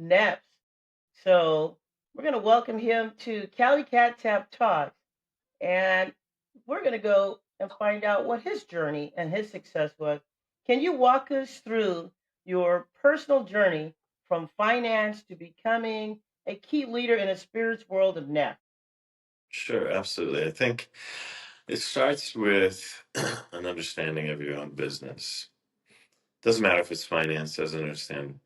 NEFT. So we're going to welcome him to Cali Cat Tap Talks. And we're going to go and find out what his journey and his success was. Can you walk us through your personal journey from finance to becoming a key leader in a spirits world of NEFT? Sure, absolutely. I think it starts with an understanding of your own business. Doesn't matter if it's finance, doesn't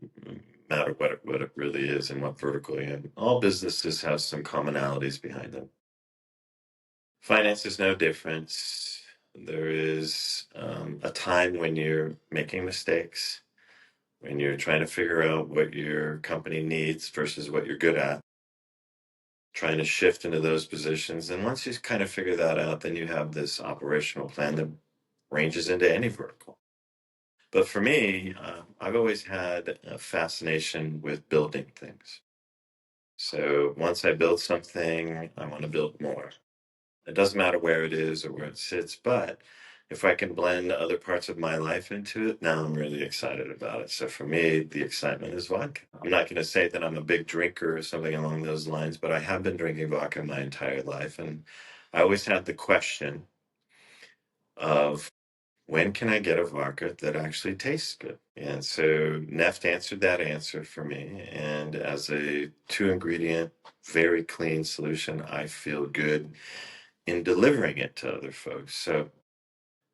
matter what it really is and what vertical you're in. All businesses have some commonalities behind them. Finance is no different. There is a time when you're making mistakes, when you're trying to figure out what your company needs versus what you're good at, trying to shift into those positions. And once you kind of figure that out, then you have this operational plan that ranges into any vertical. But for me, I've always had a fascination with building things. So once I build something, I want to build more. It doesn't matter where it is or where it sits, but if I can blend other parts of my life into it, now I'm really excited about it. So for me, the excitement is vodka. I'm not going to say that I'm a big drinker or something along those lines, but I have been drinking vodka my entire life. And I always had the question of when can I get a vodka that actually tastes good? And so NEFT answered that answer for me. And as a two ingredient, very clean solution, I feel good in delivering it to other folks. So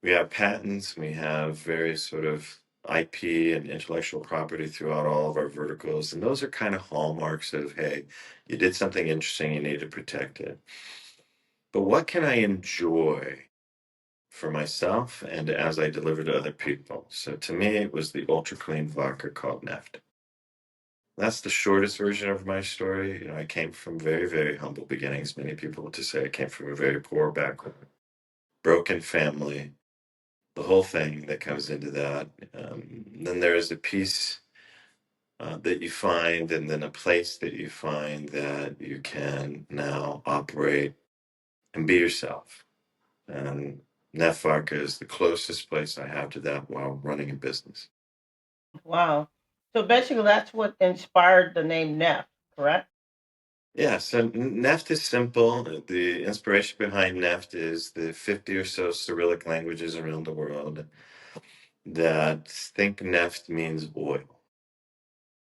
we have patents, we have various sort of IP and intellectual property throughout all of our verticals. And those are kind of hallmarks of, hey, you did something interesting, you need to protect it. But what can I enjoy for myself and as I deliver to other people? So to me, it was the ultra clean vodka called NEFT. That's the shortest version of my story. You know, I came from very, very humble beginnings. Many people would just say I came from a very poor background, broken family, the whole thing that comes into that. Then there is a piece that you find, and then a place that you find that you can now operate and be yourself. And NEFT is the closest place I have to that while running a business. Wow. So basically, that's what inspired the name NEFT, correct? Yeah, so NEFT is simple. The inspiration behind NEFT is the 50 or so Cyrillic languages around the world that think NEFT means oil.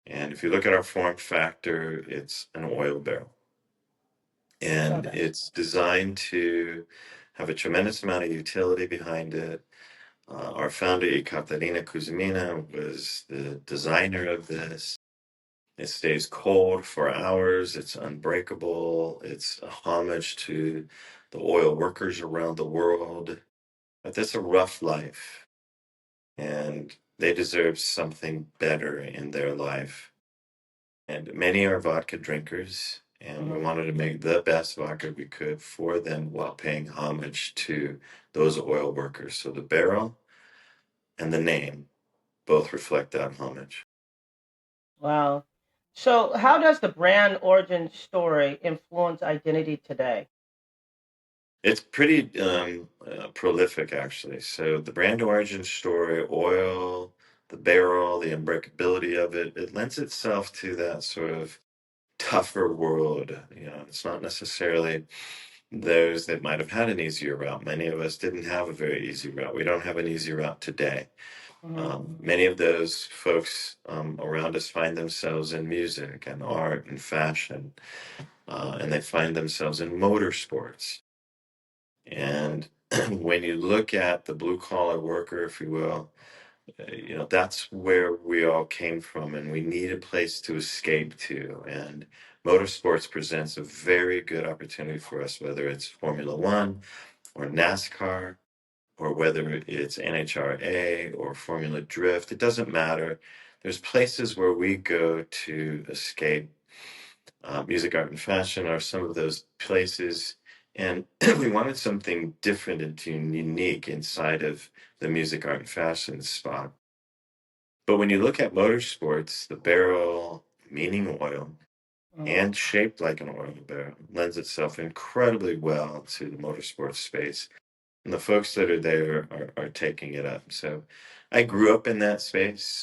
And if you look at our form factor, it's an oil barrel. And Okay. it's designed to have a tremendous amount of utility behind it. Our founder, Ekaterina Kuzmina, was the designer of this. It stays cold for hours. It's unbreakable. It's a homage to the oil workers around the world. But that's a rough life, and they deserve something better in their life. And many are vodka drinkers, and we Hmm. wanted to make the best vodka we could for them while paying homage to those oil workers. So the barrel and the name both reflect that homage. Wow. So, how does the brand origin story influence identity today? It's pretty prolific, actually. So the brand origin story, oil, the barrel, the unbreakability of it, it lends itself to that sort of tougher world. You know, it's not necessarily those that might have had an easier route. Many of us didn't have a very easy route. We don't have an easy route today. Hmm. Many of those folks around us find themselves in music and art and fashion, and they find themselves in motorsports. And when you look at the blue collar worker, if you will, you know, that's where we all came from, and we need a place to escape to. And motorsports presents a very good opportunity for us, whether it's Formula One or NASCAR, or whether it's NHRA or Formula Drift. It doesn't matter. There's places where we go to escape. Music, art, and fashion are some of those places. And we wanted something different and unique inside of the music, art, and fashion spot. But when you look at motorsports, the barrel, meaning oil, Hmm. and shaped like an oil barrel, lends itself incredibly well to the motorsports space. And the folks that are there are taking it up. So I grew up in that space.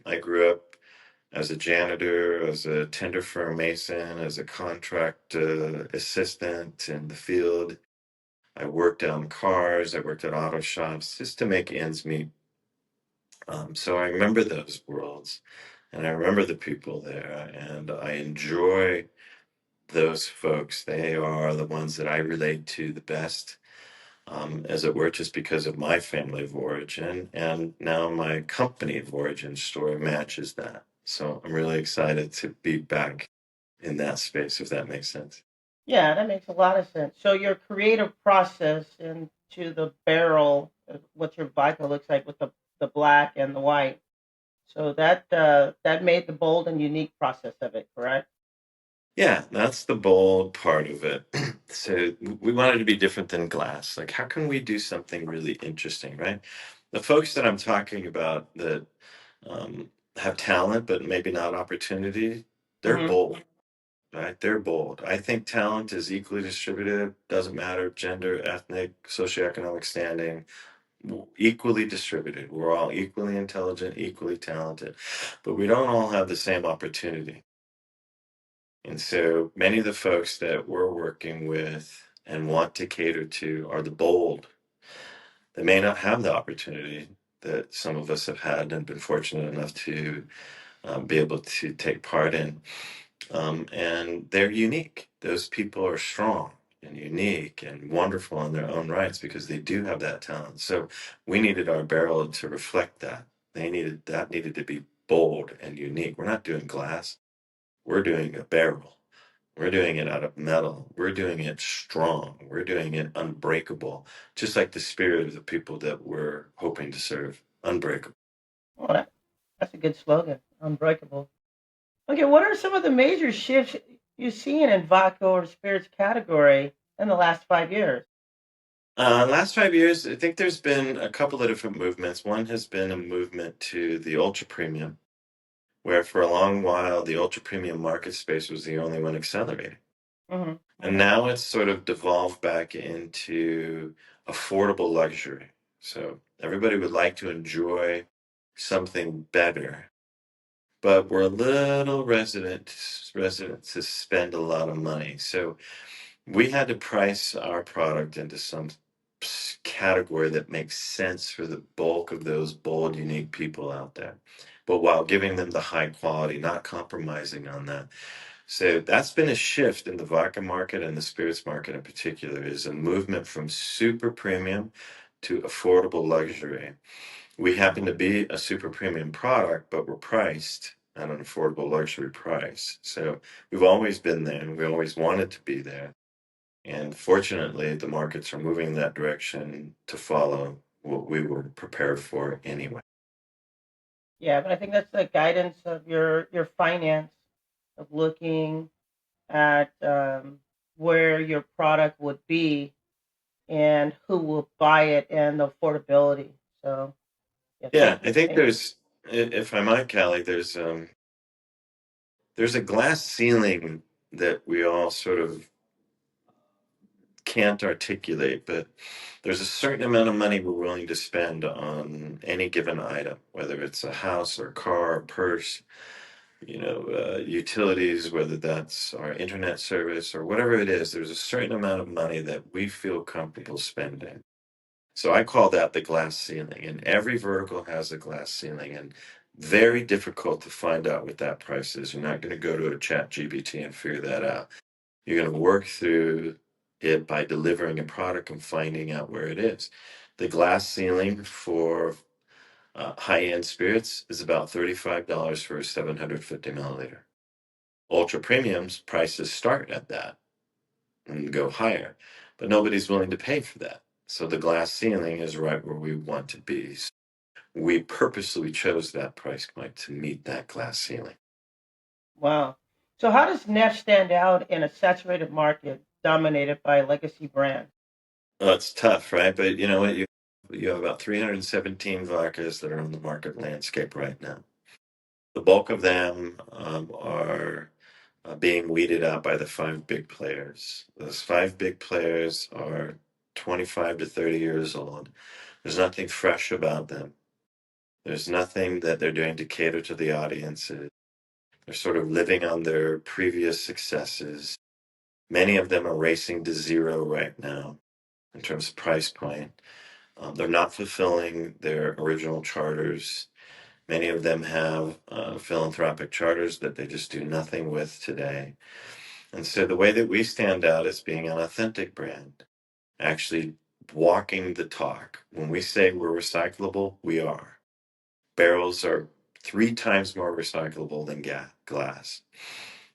I grew up as a janitor, as a tender firm mason, as a contract assistant in the field. I worked on cars, I worked at auto shops just to make ends meet. So I remember those worlds and I remember the people there and I enjoy those folks. They are the ones that I relate to the best, as it were, just because of my family of origin. And now my company of origin story matches that. So I'm really excited to be back in that space, if that makes sense. Yeah, that makes a lot of sense. So your creative process into the barrel, what your vodka looks like with the black and the white. So that made the bold and unique process of it, correct? Yeah, that's the bold part of it. So we wanted to be different than glass. Like, how can we do something really interesting, right? The folks that I'm talking about that have talent, but maybe not opportunity, they're Hmm. bold, right? They're bold. I think talent is equally distributed, doesn't matter gender, ethnic, socioeconomic standing, equally distributed. We're all equally intelligent, equally talented, but we don't all have the same opportunity. And so many of the folks that we're working with and want to cater to are the bold. They may not have the opportunity that some of us have had and been fortunate enough to be able to take part in. And they're unique. Those people are strong and unique and wonderful in their own rights because they do have that talent. So we needed our barrel to reflect that. Needed to be bold and unique. We're not doing glass. We're doing a barrel. We're doing it out of metal. We're doing it strong. We're doing it unbreakable, just like the spirit of the people that we're hoping to serve. Unbreakable. Well, that's a good slogan, unbreakable. Okay, what are some of the major shifts you've seen in vodka or spirits category in the last 5 years? Last 5 years, I think there's been a couple of different movements. One has been a movement to the ultra premium, where for a long while the ultra premium market space was the only one accelerating. Hmm. And now it's sort of devolved back into affordable luxury. So everybody would like to enjoy something better, but we're a little resident to spend a lot of money. So we had to price our product into some category that makes sense for the bulk of those bold, unique people out there, but while giving them the high quality, not compromising on that. So that's been a shift in the vodka market and the spirits market in particular, is a movement from super premium to affordable luxury. We happen to be a super premium product, but we're priced at an affordable luxury price. So we've always been there and we always wanted to be there. And fortunately, the markets are moving in that direction to follow what we were prepared for anyway. Yeah, but I think that's the guidance of your finance of looking at where your product would be and who will buy it and the affordability. So yeah, Yeah, thank I you. think if I might, Callie, there's a glass ceiling that we all sort of can't articulate, but there's a certain amount of money we're willing to spend on any given item, whether it's a house or car or purse, utilities, whether that's our internet service or whatever it is. There's a certain amount of money that we feel comfortable spending. So I call that the glass ceiling, and every vertical has a glass ceiling, and very difficult to find out what that price is. You're not going to go to a chat GBT and figure that out. You're going to work through it by delivering a product and finding out where it is. The glass ceiling for high-end spirits is about $35 for a 750 milliliter. Ultra premiums prices start at that and go higher, but nobody's willing to pay for that. So the glass ceiling is right where we want to be. So we purposely chose that price point to meet that glass ceiling. Wow. So how does NEFT stand out in a saturated market dominated by legacy brands? Oh, it's tough, right? But you know what? You have about 317 vodkas that are on the market landscape right now. The bulk of them are being weeded out by the five big players. Those five big players are 25 to 30 years old. There's nothing fresh about them. There's nothing that they're doing to cater to the audiences. They're sort of living on their previous successes. Many of them are racing to zero right now in terms of price point. They're not fulfilling their original charters. Many of them have philanthropic charters that they just do nothing with today. And so the way that we stand out is being an authentic brand, actually walking the talk. When we say we're recyclable, we are. Barrels are 3 times more recyclable than glass.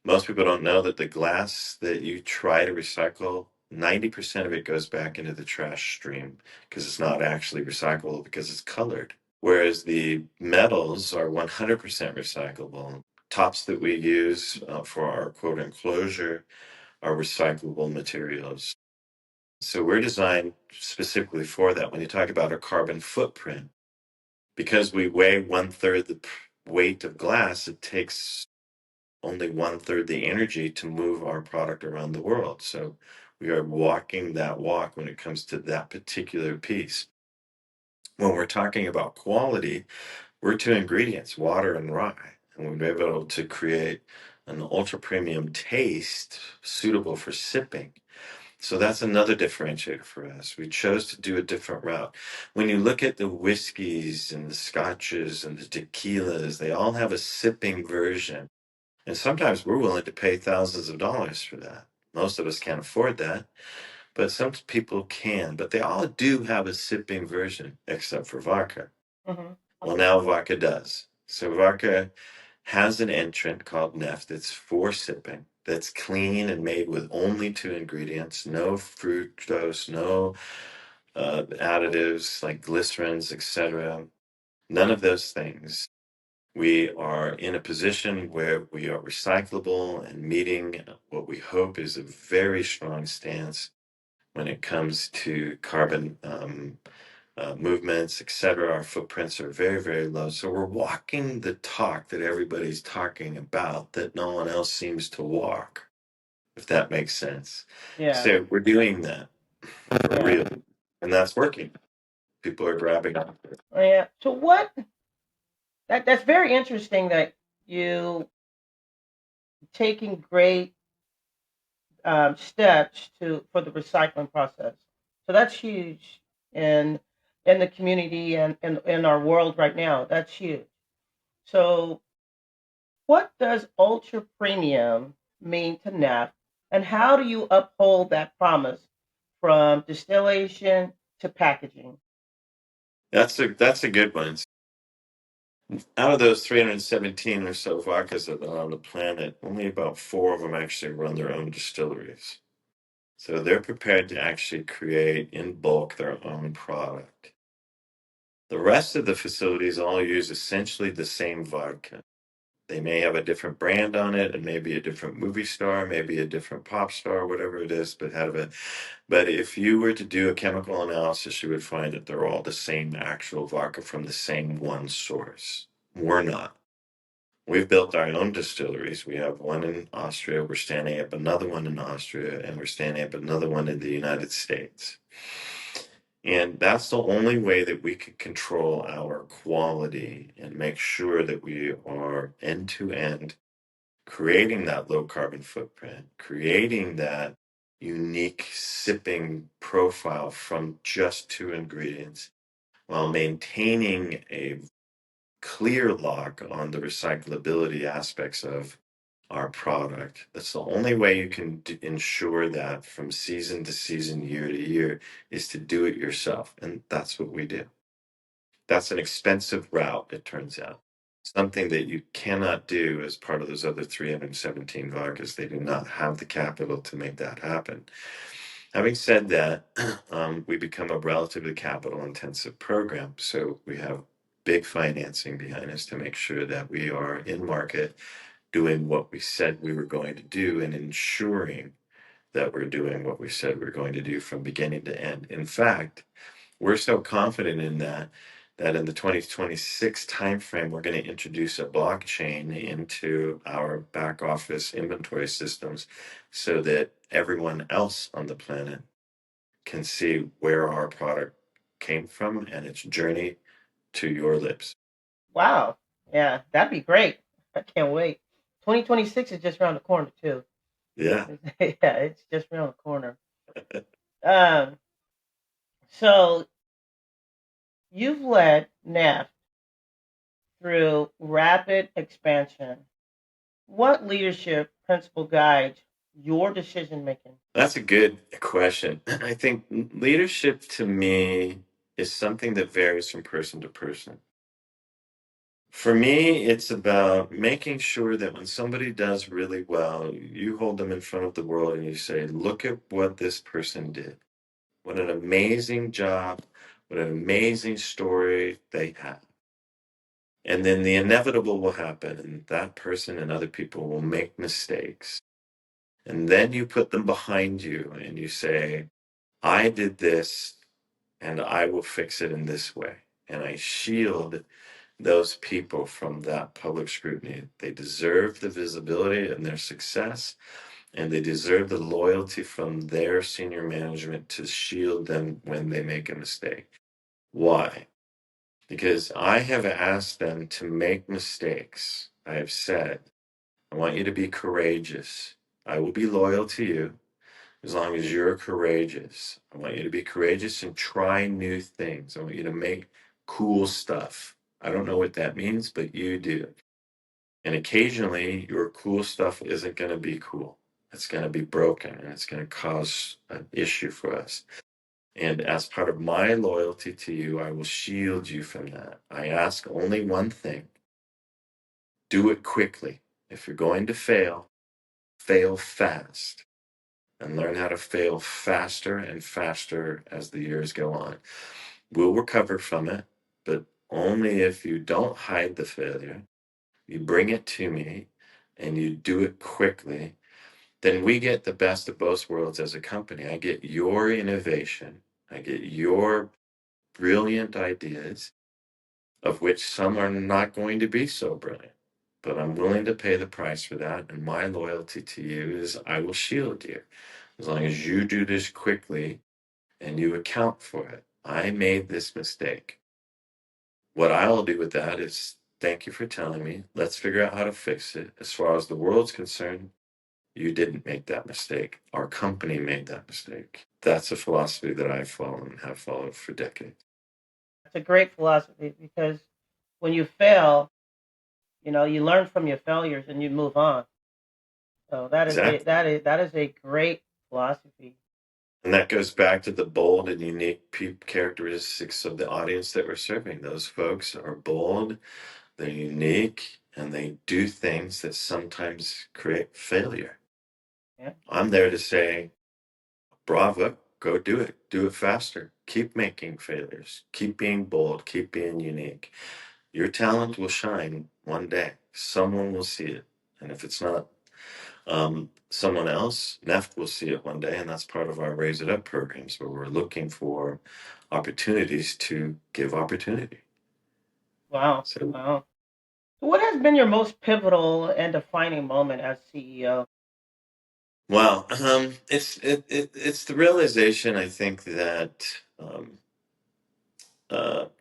Most people don't know that the glass that you try to recycle, 90% of it goes back into the trash stream because it's not actually recyclable because it's colored. Whereas the metals are 100% recyclable. Tops that we use for our quote enclosure are recyclable materials. So we're designed specifically for that. When you talk about our carbon footprint, because we weigh 1/3 the weight of glass, it takes only 1/3 the energy to move our product around the world. So we are walking that walk when it comes to that particular piece. When we're talking about quality, we're 2 ingredients, water and rye, and we've been able to create an ultra premium taste suitable for sipping. So that's another differentiator for us. We chose to do a different route. When you look at the whiskeys and the scotches and the tequilas, they all have a sipping version. And sometimes we're willing to pay thousands of dollars for that. Most of us can't afford that, but some people can. But they all do have a sipping version, except for vodka. Hmm. Well, now vodka does. So vodka has an entrant called NEFT that's for sipping, that's clean and made with only 2 ingredients, no fructose, no additives like glycerins, etc. None of those things. We are in a position where we are recyclable and meeting what we hope is a very strong stance when it comes to carbon movements, etc. Our footprints are very, very low. So we're walking the talk that everybody's talking about that no one else seems to walk, if that makes sense. Yeah, So we're doing that for yeah, real, and that's working. People are grabbing on. yeah. So what? That's very interesting that you taking great steps to for the recycling process. So that's huge in in the community and in our world right now. That's huge. So what does ultra premium mean to NEF, and how do you uphold that promise from distillation to packaging? That's a good one. Out of those 317 or so vodkas that are on the planet, only about 4 of them actually run their own distilleries. So they're prepared to actually create in bulk their own product. The rest of the facilities all use essentially the same vodka. They may have a different brand on it, and maybe a different movie star, maybe a different pop star, whatever it is, but have it. But if you were to do a chemical analysis, you would find that they're all the same actual vodka from the same one source. We're not. We've built our own distilleries. We have one in Austria. We're standing up another one in Austria, and we're standing up another one in the United States. And that's the only way that we can control our quality and make sure that we are end to end creating that low carbon footprint, creating that unique sipping profile from just 2 ingredients while maintaining a clear lock on the recyclability aspects of our product. That's the only way you can ensure that from season to season, year to year, is to do it yourself. And that's what we do. That's an expensive route, it turns out. Something that you cannot do as part of those other 317 vodkas. They do not have the capital to make that happen. Having said that, we become a relatively capital intensive program. So we have big financing behind us to make sure that we are in market doing what we said we were going to do and ensuring that we're doing what we said we we're going to do from beginning to end. In fact, we're so confident in that that in the 2026 timeframe, we're going to introduce a blockchain into our back office inventory systems so that everyone else on the planet can see where our product came from and its journey to your lips. Wow. Yeah, that'd be great. I can't wait. 2026 is just around the corner too. Yeah, Yeah, it's just around the corner. Um, so you've led NEFT through rapid expansion. What leadership principle guides your decision making? that's a good question. I think leadership to me is something that varies from person to person. For me, it's about making sure that when somebody does really well, you hold them in front of the world and you say, look at what this person did. What an amazing job. What an amazing story they have. And then the inevitable will happen, and that person and other people will make mistakes. And then you put them behind you and you say, I did this and I will fix it in this way. And I shield those people from that public scrutiny. They deserve the visibility and their success, and they deserve the loyalty from their senior management to shield them when they make a mistake. Why? Because I have asked them to make mistakes. I have said, I want you to be courageous. I will be loyal to you as long as you're courageous. I want you to be courageous and try new things. I want you to make cool stuff. I don't know what that means, but you do. And occasionally, your cool stuff isn't going to be cool. It's going to be broken and it's going to cause an issue for us. And as part of my loyalty to you, I will shield you from that. I ask only one thing: do it quickly. If you're going to fail, fail fast and learn how to fail faster and faster as the years go on. We'll recover from it, but only if you don't hide the failure, you bring it to me, and you do it quickly. Then we get the best of both worlds as a company. I get your innovation, I get your brilliant ideas, of which some are not going to be so brilliant. But I'm willing to pay the price for that. And my loyalty to you is I will shield you as long as you do this quickly and you account for it. I made this mistake. What I'll do with that is thank you for telling me. Let's figure out how to fix it. As far as the world's concerned, you didn't make that mistake. Our company made that mistake. That's a philosophy that I follow and have followed for decades. It's a great philosophy because when you fail, you learn from your failures and you move on. So Exactly. that is a great philosophy. And that goes back to the bold and unique characteristics of the audience that we're serving. Those folks are bold, they're unique, and they do things that sometimes create failure. Yeah. I'm there to say, bravo, go do it faster. Keep making failures, keep being bold, keep being unique. Your talent will shine one day. Someone will see it. And if it's not someone else, NEFT will see it one day. And that's part of our Raise It Up programs where we're looking for opportunities to give opportunity. Wow. So, Wow. So what has been your most pivotal and defining moment as CEO? well, it's the realization, I think, that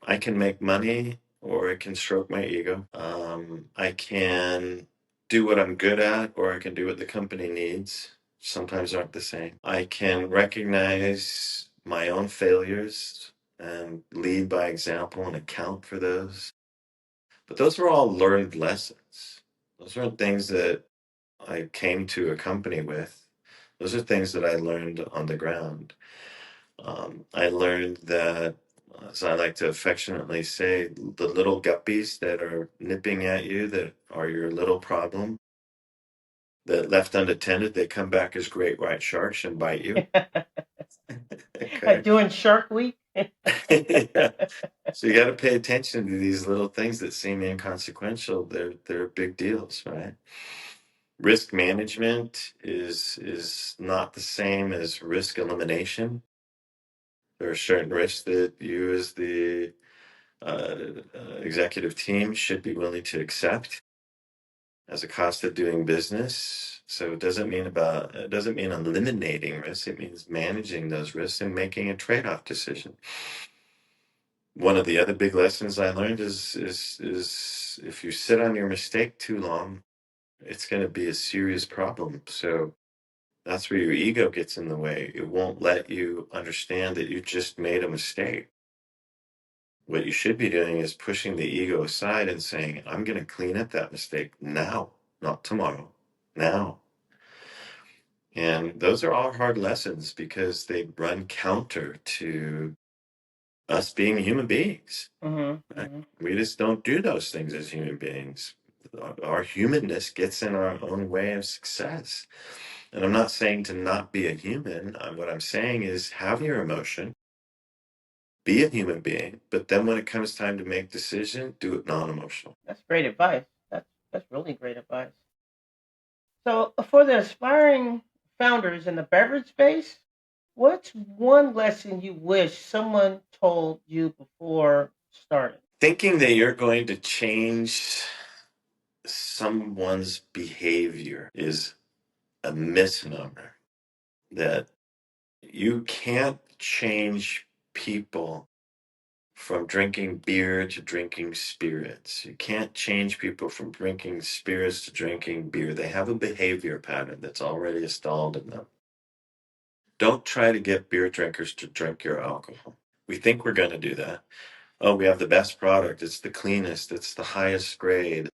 I can make money or I can stroke my ego. I can do what I'm good at or I can do what the company needs. Sometimes aren't the same. I can recognize my own failures and lead by example and account for those. But those are all learned lessons. Those aren't things that I came to a company with. Those are things that I learned on the ground. I learned that, as I like to affectionately say, the little guppies that are nipping at you, that are your little problem, that left unattended, they come back as great white sharks and bite you. Okay. Doing Shark Week? Yeah. So you got to pay attention to these little things that seem inconsequential. They're big deals, right? Risk management is not the same as risk elimination. There are certain risks that you, as the uh, executive team, should be willing to accept as a cost of doing business. So it doesn't mean eliminating risks. It means managing those risks and making a trade-off decision. One of the other big lessons I learned is if you sit on your mistake too long, it's going to be a serious problem. So that's where your ego gets in the way. It won't let you understand that you just made a mistake. What you should be doing is pushing the ego aside and saying, I'm going to clean up that mistake now, not tomorrow, now. And those are all hard lessons because they run counter to us being human beings. Mhm. Right? Mhm. We just don't do those things as human beings. Our humanness gets in our own way of success. And I'm not saying to not be a human. What I'm saying is have your emotion, be a human being, but then when it comes time to make decision, do it non-emotional. That's great advice. That's really great advice. So, for the aspiring founders in the beverage space, what's one lesson you wish someone told you before starting? Thinking that you're going to change someone's behavior is a misnomer. That you can't change people from drinking beer to drinking spirits. You can't change people from drinking spirits to drinking beer. They have a behavior pattern that's already installed in them. Don't try to get beer drinkers to drink your alcohol. We think we're going to do that. Oh, we have the best product. It's the cleanest. It's the highest grade.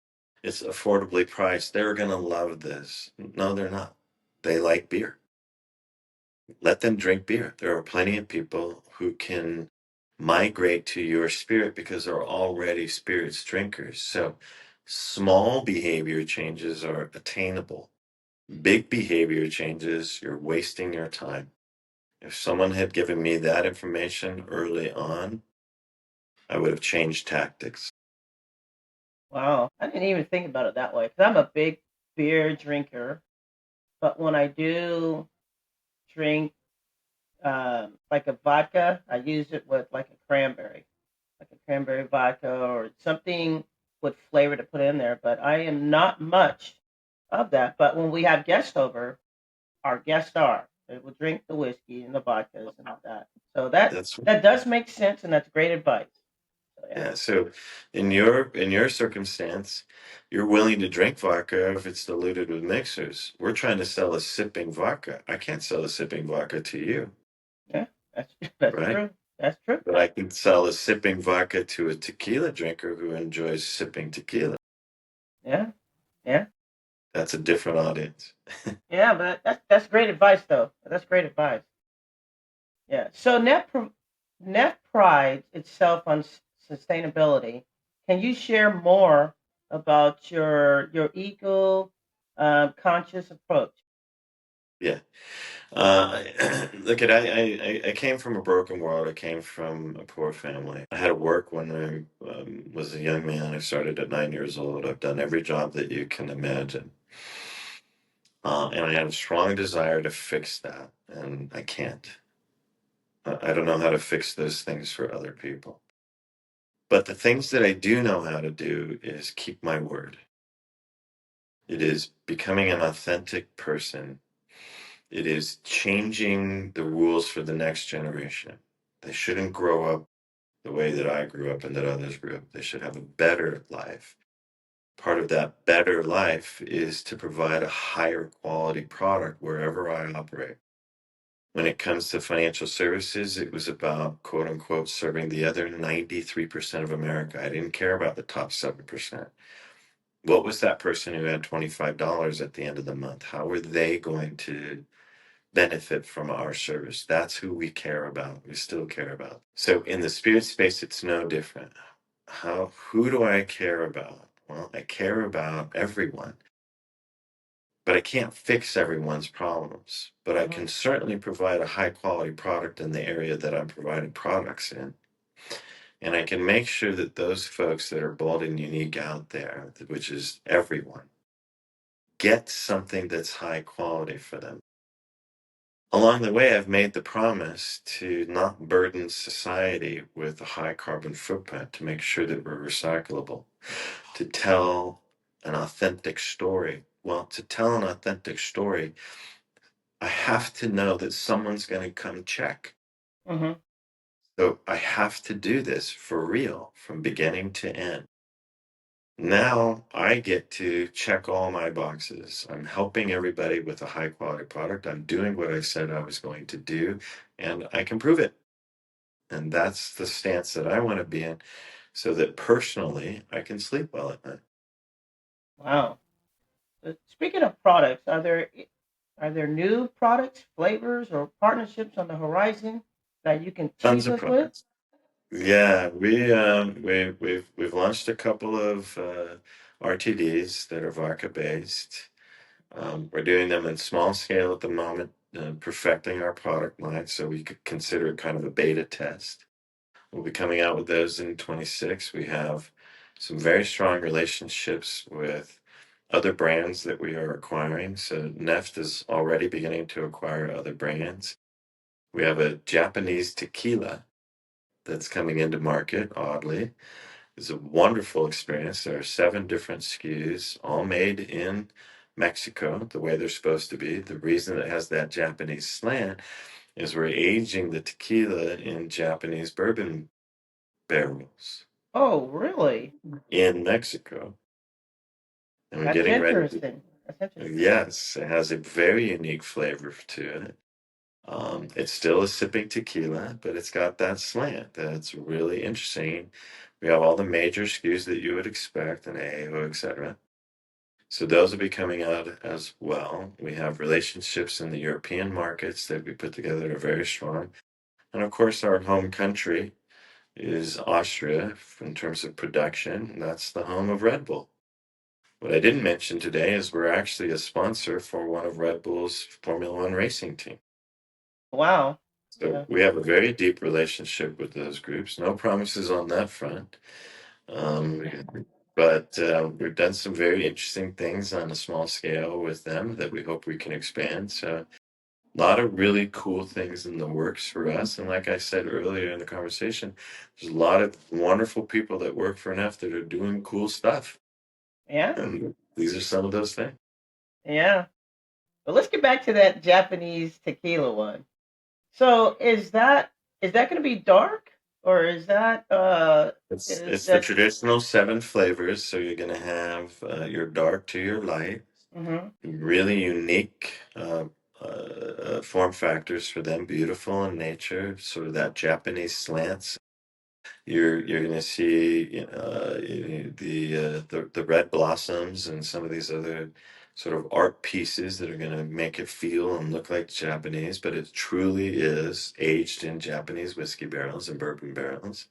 It's affordably priced. They're going to love this. No, they're not. They like beer. Let them drink beer. There are plenty of people who can migrate to your spirit because they're already spirits drinkers. So small behavior changes are attainable. Big behavior changes, you're wasting your time. If someone had given me that information early on, I would have changed tactics. Wow, I didn't even think about it that way because I'm a big beer drinker. But when I do drink like a vodka, I use it with like a cranberry vodka or something with flavor to put in there. But I am not much of that. But when we have guests over, our guests are. They will drink the whiskey and the vodkas and all that. So That's that does make sense, and that's great advice. So yeah, Yeah, so in your circumstance, you're willing to drink vodka if it's diluted with mixers. We're trying to sell a sipping vodka. I can't sell a sipping vodka to you, yeah, that's that's right? true. That's true. But I can sell a sipping vodka to a tequila drinker who enjoys sipping tequila. Yeah, yeah, That's a different audience. yeah. But that's great advice, though. That's great advice. Yeah. So Net prides itself on sustainability. Can you share more about your eco conscious approach? Yeah. Look at I came from a broken world. I came from a poor family. I had to work when I was a young man. I started at 9 years old. I've done every job that you can imagine. And I have a strong desire to fix that, and I can't. I don't know how to fix those things for other people. But the things that I do know how to do is keep my word. It is becoming an authentic person. It is changing the rules for the next generation. They shouldn't grow up the way that I grew up and that others grew up. They should have a better life. Part of that better life is to provide a higher quality product wherever I operate. When it comes to financial services, it was about quote unquote serving the other 93% of America. I didn't care about the top 7%. What was that person who had $25 at the end of the month? How are they going to benefit from our service? That's who we care about. We still care about. So in the spirit space, it's no different. Who do I care about? Well, I care about everyone. But I can't fix everyone's problems. But I Hmm. can certainly provide a high quality product in the area that I'm providing products in. And I can make sure that those folks that are bold and unique out there, which is everyone, get something that's high quality for them. Along the way, I've made the promise to not burden society with a high carbon footprint, to make sure that we're recyclable, to tell an authentic story. Well, to tell an authentic story, I have to know that someone's going to come check. Hmm. So I have to do this for real from beginning to end. Now I get to check all my boxes. I'm helping everybody with a high quality product. I'm doing what I said I was going to do, and I can prove it. And that's the stance that I want to be in so that personally I can sleep well at night. Wow. Speaking of products, are there new products, flavors, or partnerships on the horizon that you can Tons tease of us with? products. Yeah, we've launched a couple of RTDs that are vodka based. We're doing them in small scale at the moment, perfecting our product line, so we could consider it kind of a beta test. We'll be coming out with those in 26. We have some very strong relationships with other brands that we are acquiring. So NEFT is already beginning to acquire other brands. We have a Japanese tequila that's coming into market, oddly. It's a wonderful experience. There are 7 different SKUs, all made in Mexico, the way they're supposed to be. The reason it has that Japanese slant is we're aging the tequila in Japanese bourbon barrels Oh, really? in Mexico. And we're That's getting ready to, interesting. That's interesting. yes, it has a very unique flavor to it. It's still a sipping tequila, but it's got that slant that's really interesting. We have all the major SKUs that you would expect, an Ajo, etc. So those will be coming out as well. We have relationships in the European markets that we put together that are very strong. And of course, our home country is Austria in terms of production. And that's the home of Red Bull. What I didn't mention today is we're actually a sponsor for one of Red Bull's Formula One racing team. Wow. So Yeah. we have a very deep relationship with those groups. No promises on that front. Um, but we've done some very interesting things on a small scale with them that we hope we can expand. So a lot of really cool things in the works for us. And like I said earlier in the conversation, there's a lot of wonderful people that work for NF that are doing cool stuff. Yeah. And these are some of those things. Yeah. But let's get back to that Japanese tequila one. So is that going to be dark, or is that is It's the that? traditional 7 flavors. So you're going to have your dark to your light, Hmm. really unique form factors for them, beautiful in nature, sort of that Japanese slants. You're going to see the red blossoms and some of these other sort of art pieces that are going to make it feel and look like Japanese, but it truly is aged in Japanese whiskey barrels and bourbon barrels.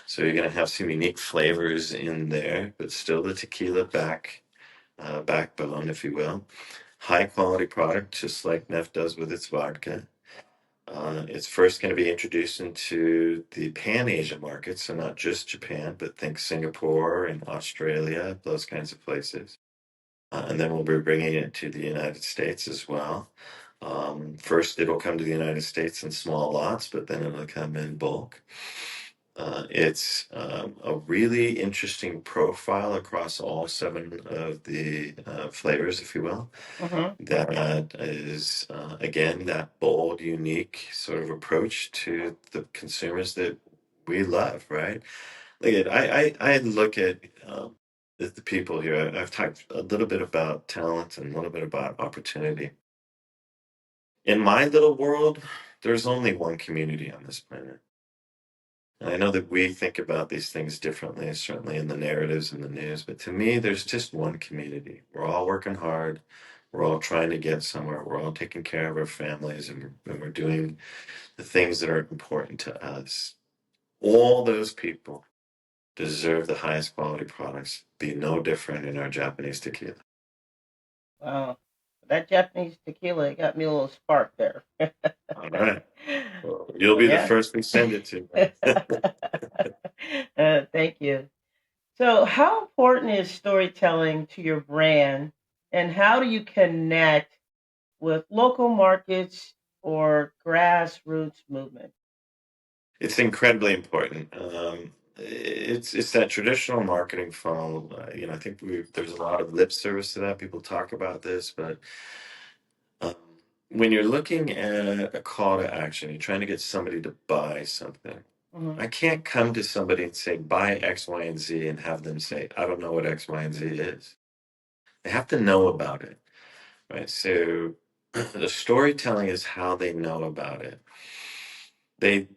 So you're going to have some unique flavors in there, but still the tequila backbone, if you will. High quality product, just like Neff does with its vodka. It's first going to be introduced into the Pan Asia market, so not just Japan, but think Singapore and Australia, those kinds of places. And then we'll be bringing it to the United States as well. First, it'll come to the United States in small lots, but then it'll come in bulk. It's a really interesting profile across all 7 of the flavors, if you will. Hmm. That is, again, that bold, unique sort of approach to the consumers that we love, right? I look at the people here. I've talked a little bit about talent and a little bit about opportunity. In my little world, there's only one community on this planet. And I know that we think about these things differently, certainly in the narratives and the news, but to me, there's just one community. We're all working hard. We're all trying to get somewhere. We're all taking care of our families and we're doing the things that are important to us. All those people deserve the highest quality products, be no different in our Japanese tequila. Wow. That Japanese tequila got me a little spark there. All right. Well, you'll be the Yeah. first we send it to. Thank you. So, how important is storytelling to your brand, and how do you connect with local markets or grassroots movement? It's incredibly important. It's that traditional marketing funnel. I think there's a lot of lip service to that. People talk about this, but um, when you're looking at a call to action, you're trying to get somebody to buy something. Hmm. I can't come to somebody and say, buy X, Y, and Z and have them say, I don't know what X, Y, and Z is. They have to know about it, right? So the storytelling is how they know about it. They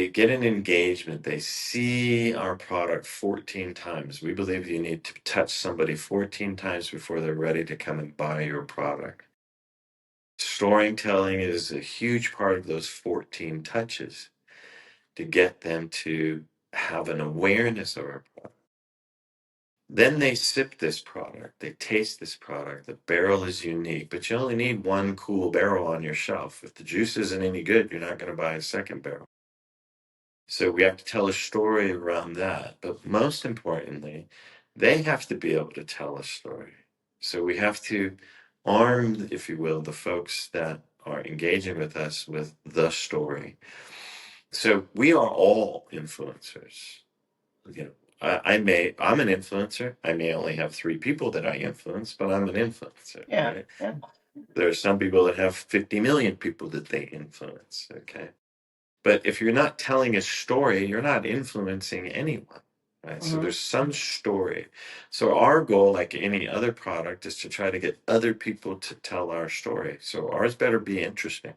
get an engagement. They see our product 14 times. We believe you need to touch somebody 14 times before they're ready to come and buy your product. Storytelling is a huge part of those 14 touches to get them to have an awareness of our product. Then they sip this product, they taste this product. The barrel is unique, but you only need one cool barrel on your shelf. If the juice isn't any good, you're not going to buy a second barrel. So we have to tell a story around that. But most importantly, they have to be able to tell a story. So we have to arm, if you will, the folks that are engaging with us with the story. So we are all influencers. You know, I'm an influencer. I may only have 3 people that I influence, but I'm an influencer, Yeah, right? yeah. There are some people that have 50 million people that they influence, okay? But if you're not telling a story, you're not influencing anyone, right? So Hmm. there's some story. So our goal, like any other product, is to try to get other people to tell our story. So ours better be interesting.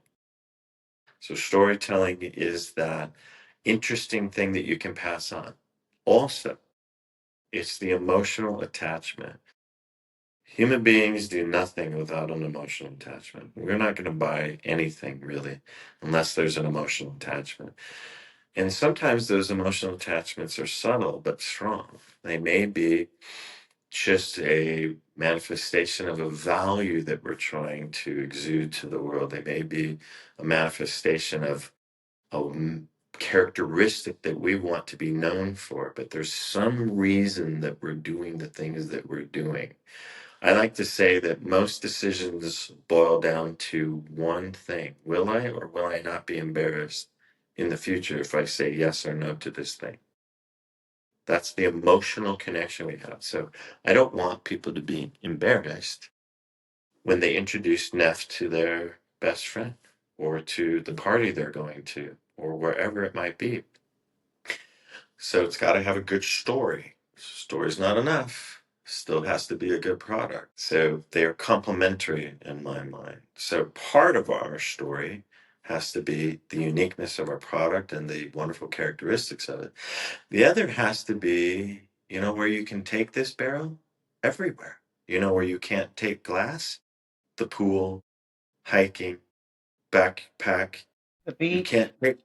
So storytelling is that interesting thing that you can pass on. Also, it's the emotional attachment. Human beings do nothing without an emotional attachment. We're not going to buy anything really unless there's an emotional attachment. And sometimes those emotional attachments are subtle but strong. They may be just a manifestation of a value that we're trying to exude to the world. They may be a manifestation of a characteristic that we want to be known for, but there's some reason that we're doing the things that we're doing. I like to say that most decisions boil down to one thing. Will I or will I not be embarrassed in the future if I say yes or no to this thing? That's the emotional connection we have. So I don't want people to be embarrassed when they introduce NEFT to their best friend or to the party they're going to or wherever it might be. So it's got to have a good story. Story's not enough. Still has to be a good product. So they're complementary in my mind. So part of our story has to be the uniqueness of our product and the wonderful characteristics of it. The other has to be, where you can take this barrel everywhere. Where you can't take glass, the pool, hiking, backpack, The you beach. can't take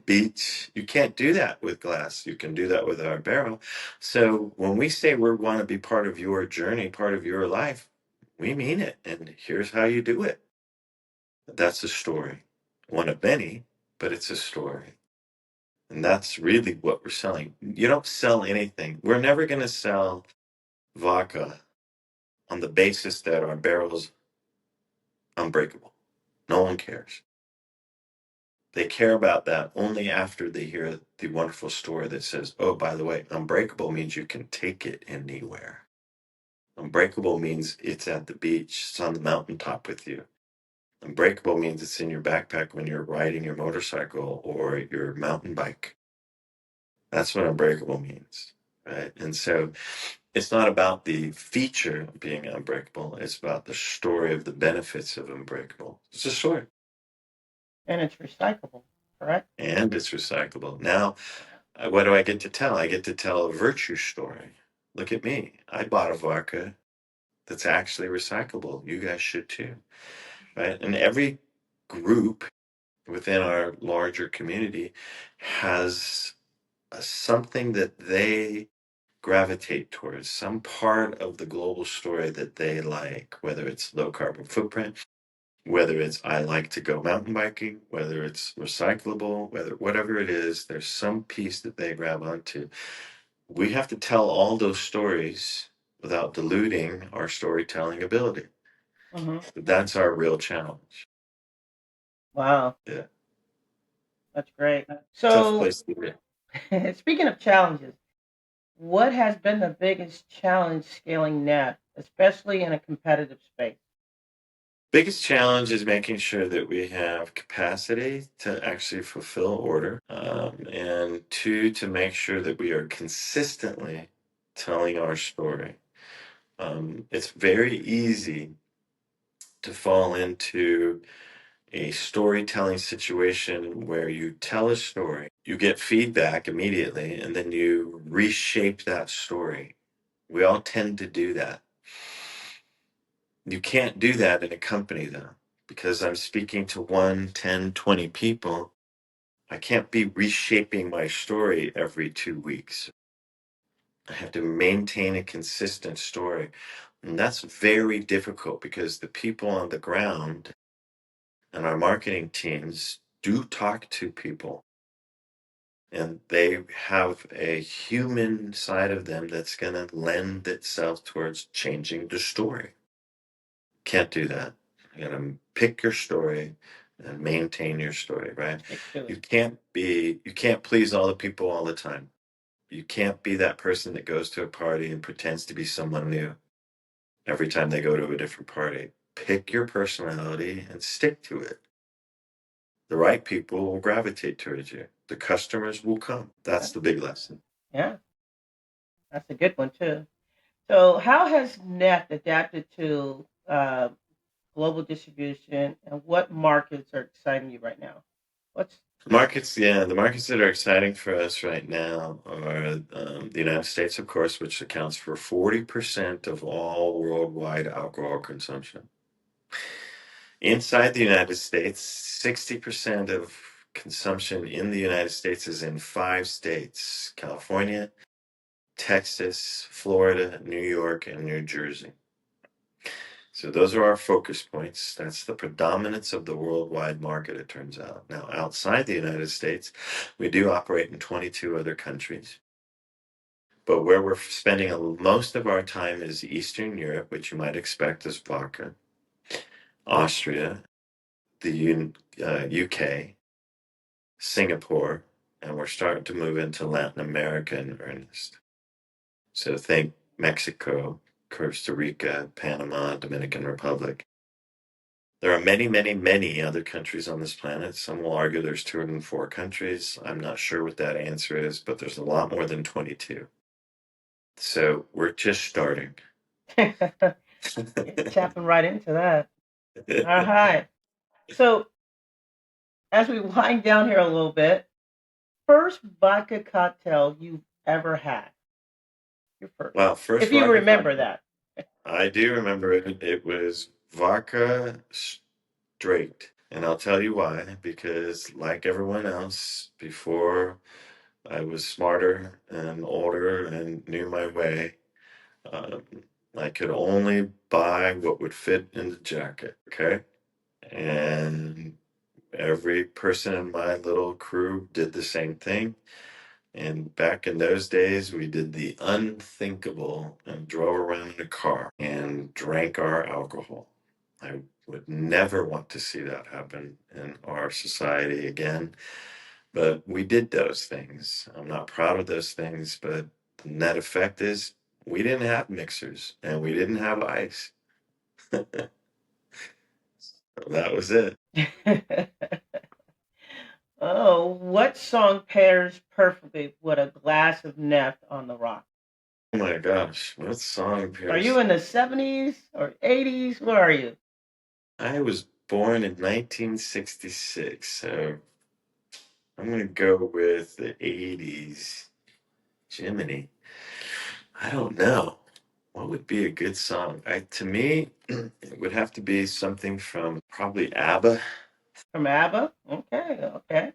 beach. You can't do that with glass. You can do that with our barrel. So when we say we want to be part of your journey, part of your life, we mean it. And here's how you do it. That's a story. One of many, but it's a story. And that's really what we're selling. You don't sell anything. We're never going to sell vodka on the basis that our barrel's unbreakable. No one cares. They care about that only after they hear the wonderful story that says, oh, by the way, unbreakable means you can take it anywhere. Unbreakable means it's at the beach, it's on the mountaintop with you. Unbreakable means it's in your backpack when you're riding your motorcycle or your mountain bike. That's what unbreakable means, right? And so it's not about the feature of being unbreakable, it's about the story of the benefits of unbreakable. It's a story. And it's recyclable, correct? And it's recyclable. Now, what do I get to tell? I get to tell a virtue story. Look at me. I bought a vodka that's actually recyclable. You guys should too, right? And every group within our larger community has something that they gravitate towards, some part of the global story that they like, whether it's low carbon footprint, whether it's I like to go mountain biking, whether it's recyclable, whatever it is, there's some piece that they grab onto. We have to tell all those stories without diluting our storytelling ability. Hmm. That's our real challenge. Wow, Yeah. that's great. Tough So, place to be. speaking of challenges, what has been the biggest challenge scaling net, especially in a competitive space? Biggest challenge is making sure that we have capacity to actually fulfill order, and two, to make sure that we are consistently telling our story. It's very easy to fall into a storytelling situation where you tell a story, you get feedback immediately, and then you reshape that story. We all tend to do that. You can't do that in a company, though, because I'm speaking to 1, 10, 20 people. I can't be reshaping my story every 2 weeks. I have to maintain a consistent story. And that's very difficult because the people on the ground and our marketing teams do talk to people, and they have a human side of them that's going to lend itself towards changing the story. Can't do that. You gotta pick your story and maintain your story, right? Stick to it. You can't please all the people all the time. You can't be that person that goes to a party and pretends to be someone new every time they go to a different party. Pick your personality and stick to it. The right people will gravitate towards you. The customers will come. Yeah, That's the big lesson. yeah, that's a good one too. So, how has NEFT adapted to global distribution, and what markets are exciting you right now? What's Markets, yeah, the markets that are exciting for us right now are the United States, of course, which accounts for 40% of all worldwide alcohol consumption. Inside the United States, 60% of consumption in the United States is in 5 states: California, Texas, Florida, New York, and New Jersey. So those are our focus points. That's the predominance of the worldwide market, it turns out. Now, outside the United States, we do operate in 22 other countries. But where we're spending most of our time is Eastern Europe, which you might expect is vodka, Austria, the UK, Singapore, and we're starting to move into Latin America in earnest. So think Mexico, Costa Rica, Panama, Dominican Republic. There are many, many, many other countries on this planet. Some will argue there's 204 countries. I'm not sure what that answer is, but there's a lot more than 22. So we're just starting. yeah, tapping right into that. All right. So, as we wind down here a little bit, first vodka cocktail you've ever had. Your first, Wow, first if you vodka remember cocktail. that. I do remember it. It was vodka straight. And I'll tell you why. Because, like everyone else, before I was smarter and older and knew my way, um, I could only buy what would fit in the jacket. Okay. And every person in my little crew did the same thing. And back in those days, we did the unthinkable and drove around in a car and drank our alcohol. I would never want to see that happen in our society again. But we did those things. I'm not proud of those things, but the net effect is we didn't have mixers and we didn't have ice. That was it. Oh, what song pairs perfectly with a glass of Neft on the rock? Oh my gosh, what song Are you pairs? in the 70s or 80s? Where are you? I was born in 1966, so I'm gonna go with the 80s. Jiminy. I don't know. What would be a good song? To me, it would have to be something from probably ABBA. From ABBA? Okay, okay.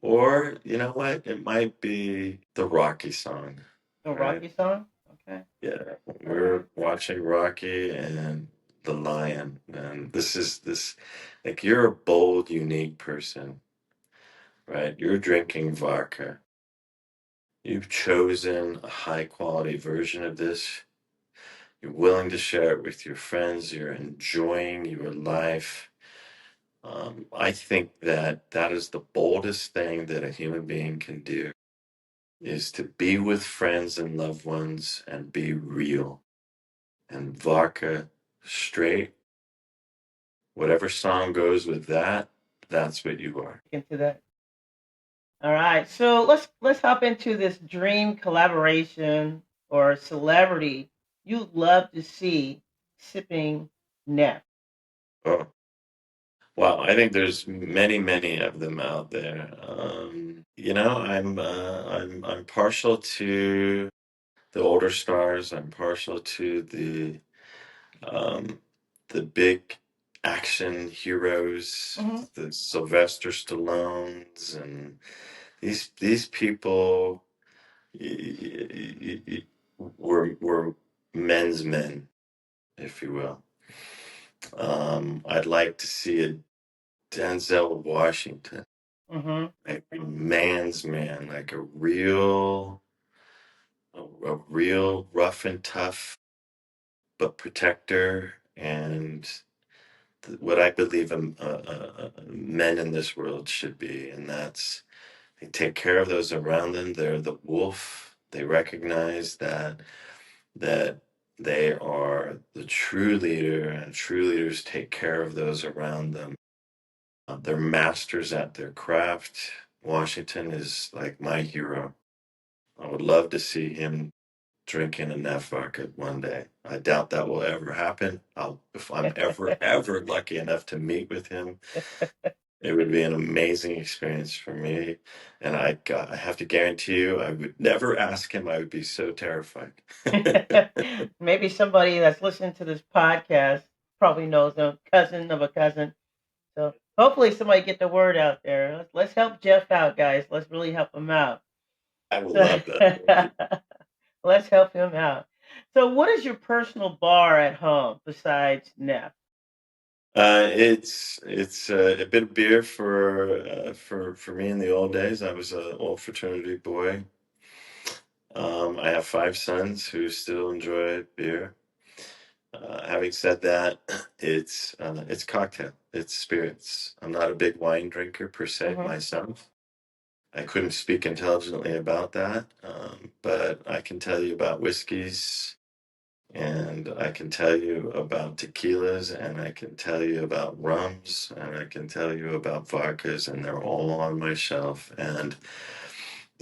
Or, you know what? It might be the Rocky song, The right? Rocky song? Okay, Yeah. all We're right. watching Rocky and the Lion. And this, like, you're a bold, unique person, right? You're drinking vodka. You've chosen a high quality version of this. You're willing to share it with your friends. You're enjoying your life. I think that that is the boldest thing that a human being can do, is to be with friends and loved ones and be real. And vodka straight Whatever song goes with that, that's what you are. Into that. All right. So let's hop into this dream collaboration or celebrity you'd love to see sipping Nef. Oh, wow. I think there's many, many of them out there. I'm partial to the older stars. I'm partial to um, the big action heroes, Hmm. the Sylvester Stallones, and these people were men's men, if you will. I'd like to see a Denzel Washington, Hmm. like a man's man, like a real rough and tough, but protector and what I believe men in this world should be, and that's they take care of those around them. They're the wolf. They recognize that they are the true leader, and true leaders take care of those around them. They're masters at their craft. Washington is like my hero. I would love to see him drinking a NEFT Vodka one day. I doubt that will ever happen. If I'm ever lucky enough to meet with him, it would be an amazing experience for me. And I have to guarantee you, I would never ask him. I would be so terrified. Maybe somebody that's listening to this podcast probably knows a cousin of a cousin. So hopefully somebody get the word out there. Let's help Jeff out, guys. Let's really help him out. I would So love that. let's help him out. So what is your personal bar at home besides Nef? It's a bit of beer for me in the old days. I was an old fraternity boy. I have five sons who still enjoy beer. Having said that, it's cocktail, it's spirits. I'm not a big wine drinker per se Hmm. myself. I couldn't speak intelligently about that, but I can tell you about whiskeys, and I can tell you about tequilas, and I can tell you about rums, and I can tell you about vodkas, and they're all on my shelf. And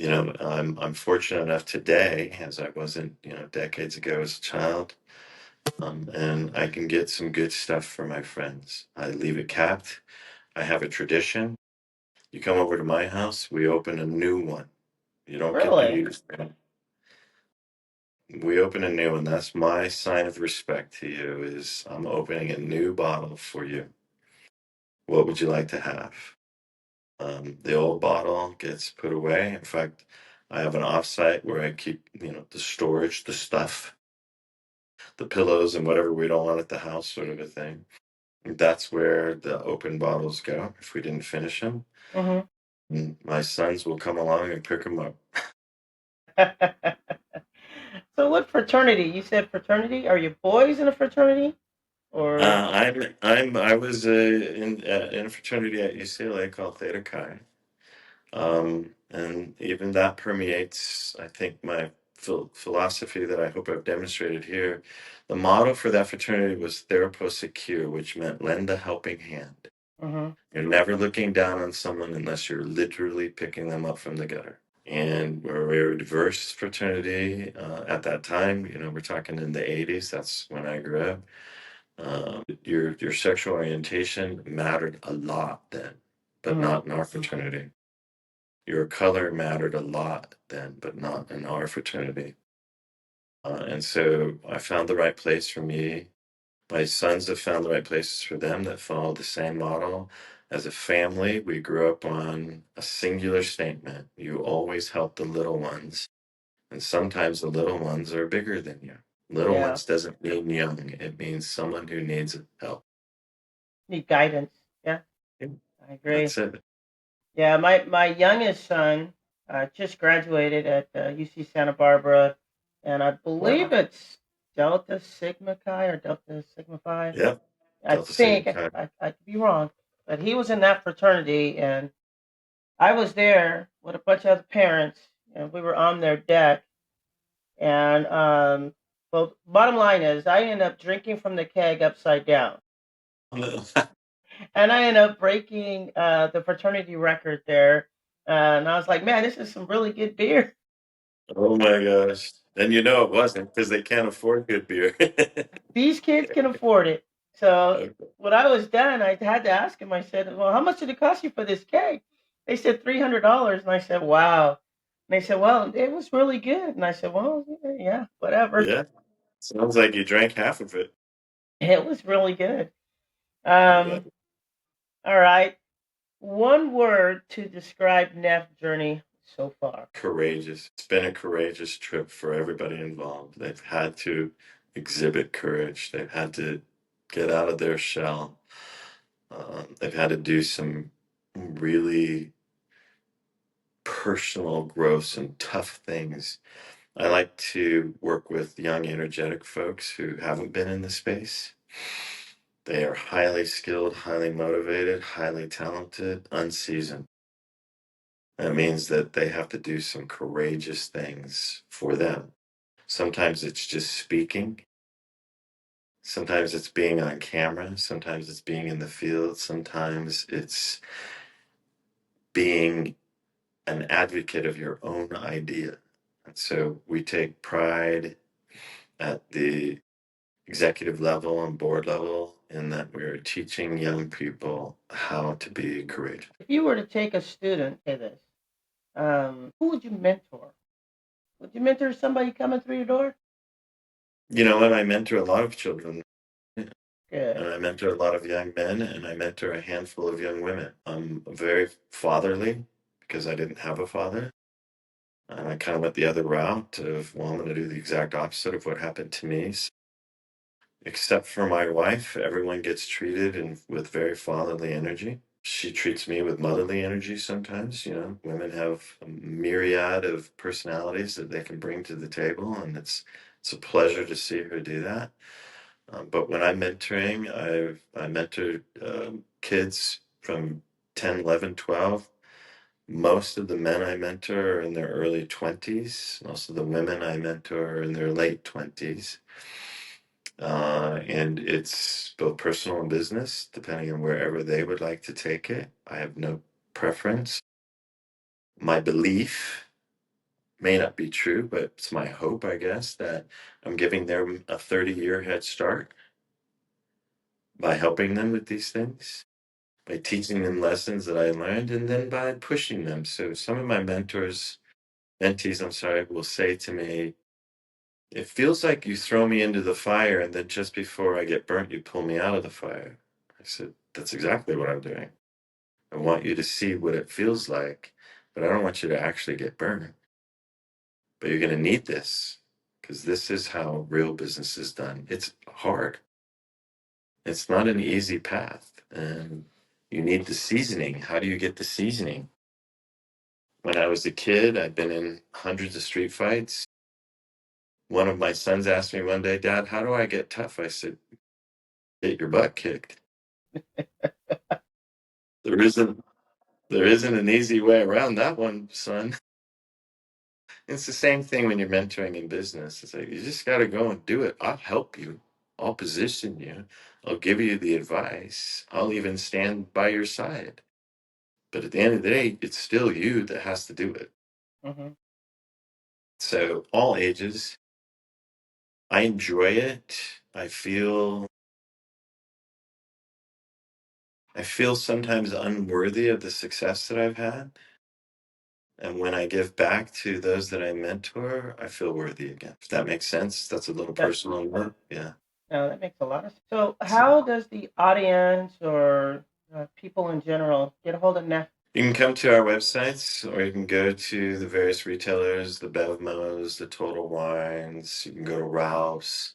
I'm fortunate enough today, as I wasn't, decades ago as a child, and I can get some good stuff for my friends. I leave it capped. I have a tradition. You come over to my house, we open a new one. You don't get to Really? use them. We open a new one. That's my sign of respect to you is I'm opening a new bottle for you. What would you like to have? The old bottle gets put away. In fact, I have an offsite where I keep, the storage, the stuff, the pillows and whatever we don't want at the house, sort of a thing. That's where the open bottles go if we didn't finish them. Hmm. And my sons will come along and pick them up. So what fraternity? You said fraternity? Are you boys in a fraternity or? I was in a fraternity at UCLA called Theta Chi, and even that permeates, I think, my philosophy that I hope I've demonstrated here. The motto for that fraternity was Therapo Secure, which meant lend a helping hand. Hmm. You're never looking down on someone unless you're literally picking them up from the gutter. And we're a very diverse fraternity at that time. We're talking in the 80s. That's when I grew up. Your sexual orientation mattered a lot then, but Hmm. not in our fraternity. Your color mattered a lot then, but not in our fraternity. And so I found the right place for me. My sons have found the right places for them that follow the same model. As a family, we grew up on a singular statement. You always help the little ones. And sometimes the little ones are bigger than you. Little Yeah. ones doesn't mean young, it means someone who needs help. Need guidance. Yeah, Yeah, I agree. that's it. Yeah, my youngest son just graduated at UC Santa Barbara, and I believe Wow. it's Delta Sigma Chi or Delta Sigma Phi. Yep. I Delta Sigma think Chi. I could be wrong, but he was in that fraternity, and I was there with a bunch of other parents, and we were on their deck. And well, bottom line is, I ended up drinking from the keg upside down. And I ended up breaking the fraternity record there. And I was like, man, this is some really good beer. Oh my gosh. And you know it wasn't because they can't afford good beer. These kids can afford it. So Okay. when I was done, I had to ask him. I said, "Well, how much did it cost you for this keg?" They said $300, and I said, "Wow." And they said, "Well, it was really good." And I said, "Well, yeah, whatever." Yeah. Sounds like you drank half of it. It was really good. I bet. Um, all right. One word to describe NEFT journey so far. Courageous. It's been a courageous trip for everybody involved. They've had to exhibit courage. They've had to get out of their shell. They've had to do some really personal growth and tough things. I like to work with young, energetic folks who haven't been in the space. They are highly skilled, highly motivated, highly talented, unseasoned. That means that they have to do some courageous things for them. Sometimes it's just speaking. Sometimes it's being on camera. Sometimes it's being in the field. Sometimes it's being an advocate of your own idea. And so we take pride at the executive level and board level in that we're teaching young people how to be courageous. If you were to take a student to this, who would you mentor? Would you mentor somebody coming through your door? You know what? I mentor a lot of children, and Good. I mentor a lot of young men, and I mentor a handful of young women. I'm very fatherly because I didn't have a father. And I kind of went the other route of, well, I'm going to do the exact opposite of what happened to me. Except for my wife, everyone gets treated with very fatherly energy. She treats me with motherly energy sometimes. You know, women have a myriad of personalities that they can bring to the table, and it's a pleasure to see her do that. But when I'm mentoring, I mentor kids from 10, 11, 12. Most of the men I mentor are in their early 20s. Most of the women I mentor are in their late 20s. And it's both personal and business, depending on wherever they would like to take it. I have no preference. My belief may not be true, but it's my hope, I guess, that I'm giving them a 30-year head start by helping them with these things, by teaching them lessons that I learned, and then by pushing them. So some of my mentees, I'm sorry, will say to me, it feels like you throw me into the fire, and then just before I get burnt, you pull me out of the fire. I said, that's exactly what I'm doing. I want you to see what it feels like, but I don't want you to actually get burned. But you're going to need this because this is how real business is done. It's hard, it's not an easy path. And you need the seasoning. How do you get the seasoning? When I was a kid, I'd been in hundreds of street fights. One of my sons asked me one day, Dad, how do I get tough? I said, get your butt kicked. There isn't there isn't an easy way around that one, son. It's the same thing when you're mentoring in business. It's like you just got to go and do it. I'll help you. I'll position you. I'll give you the advice. I'll even stand by your side. But at the end of the day, it's still you that has to do it. Hmm. So all ages, I enjoy it. I feel sometimes unworthy of the success that I've had. And when I give back to those that I mentor, I feel worthy again. If that makes sense, that's a little That personal. One. Yeah. no, that makes a lot of sense. So, So how does the audience or people in general get a hold of NEFT? you can come to our websites or you can go to the various retailers, the Bevmos, the Total Wines. You can go to Ralph's.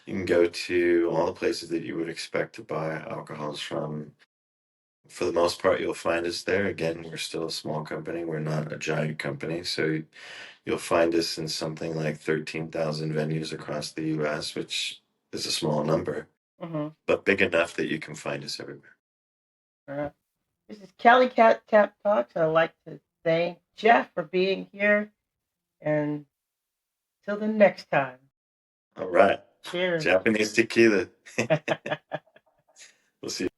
You can go to all the places that you would expect to buy alcohols from. For the most part, you'll find us there. Again, we're still a small company. We're not a giant company. So you'll find us in something like 13,000 venues across the US, which is a small number, Mm-hmm. but big enough that you can find us everywhere. This is Kelly Cat Tap Talks. I'd like to thank Jeff for being here. And till the next time, All right. cheers. Japanese tequila. We'll see you.